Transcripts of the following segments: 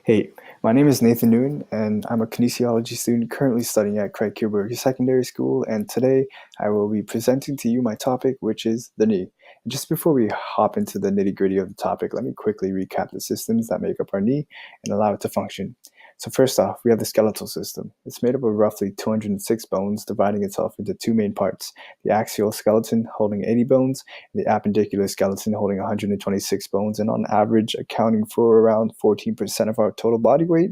Hey, my name is Nathan Nguyen, and I'm a kinesiology student currently studying at Craig Kilberg Secondary School. And today I will be presenting to you my topic, which is the knee. And just before we hop into the nitty gritty of the topic, let me quickly recap the systems that make up our knee and allow it to function. So, first off, we have the skeletal system. It's made up of roughly 206 bones, dividing itself into two main parts: the axial skeleton, holding 80 bones, and the appendicular skeleton, holding 126 bones, and on average, accounting for around 14% of our total body weight.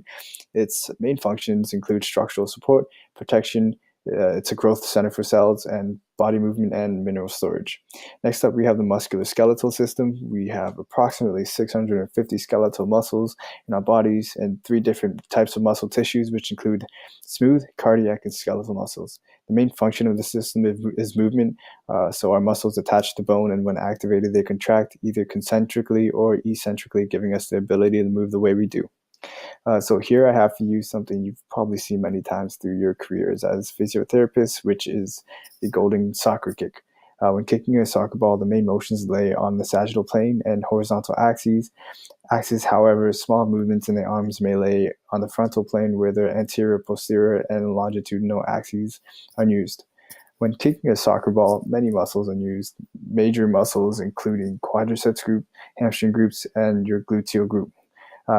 Its main functions include structural support, protection. It's a growth center for cells and body movement and mineral storage. Next up, we have the musculoskeletal system. We have approximately 650 skeletal muscles in our bodies and three different types of muscle tissues, which include smooth, cardiac, and skeletal muscles. The main function of the system is movement. So our muscles attach to bone, and when activated, they contract either concentrically or eccentrically, giving us the ability to move the way we do. So here I have for you something you've probably seen many times through your careers as physiotherapists, which is the golden soccer kick. When kicking a soccer ball, the main motions lay on the sagittal plane and horizontal axes. However, small movements in the arms may lay on the frontal plane where the anterior, posterior, and longitudinal axes are used. When kicking a soccer ball, many muscles are used, major muscles including quadriceps group, hamstring groups, and your gluteal group.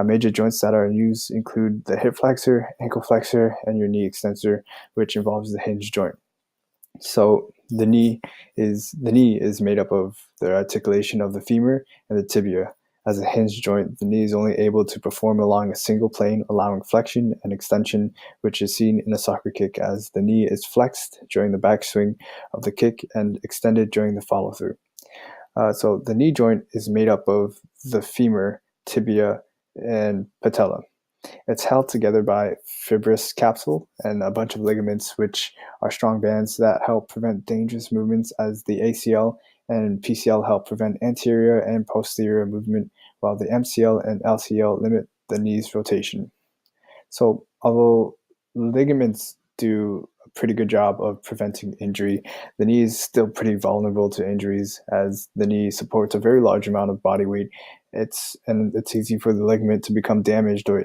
Major joints that are used include the hip flexor, ankle flexor, and your knee extensor, which involves the hinge joint. So the knee is made up of the articulation of the femur and the tibia. As a hinge joint, the knee is only able to perform along a single plane, allowing flexion and extension, which is seen in a soccer kick as the knee is flexed during the backswing of the kick and extended during the follow through. So the knee joint is made up of the femur, tibia, and patella. It's held together by fibrous capsule and a bunch of ligaments, which are strong bands that help prevent dangerous movements, as the ACL and PCL help prevent anterior and posterior movement, while the MCL and LCL limit the knee's rotation. So, although ligaments do a pretty good job of preventing injury, the knee is still pretty vulnerable to injuries, as the knee supports a very large amount of body weight. It's easy for the ligament to become damaged or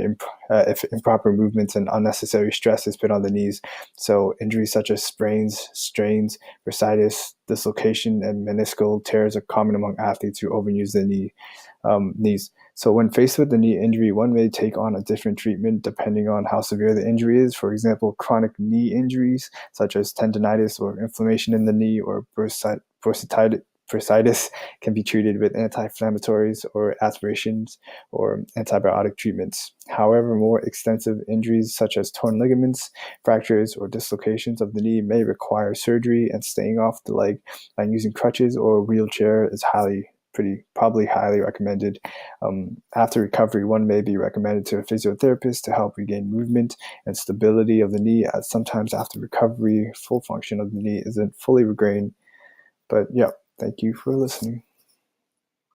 if improper movements and unnecessary stress is put on the knees. So injuries such as sprains, strains, bursitis, dislocation, and meniscal tears are common among athletes who overuse the knees. So when faced with the knee injury, one may take on a different treatment depending on how severe the injury is. For example, chronic knee injuries such as tendonitis or inflammation in the knee or bursitis can be treated with anti-inflammatories or aspirations or antibiotic treatments. However, more extensive injuries such as torn ligaments, fractures, or dislocations of the knee may require surgery, and staying off the leg by using crutches or a wheelchair is probably highly recommended. After recovery, one may be recommended to a physiotherapist to help regain movement and stability of the knee, as sometimes after recovery, full function of the knee isn't fully regained. But yeah, thank you for listening.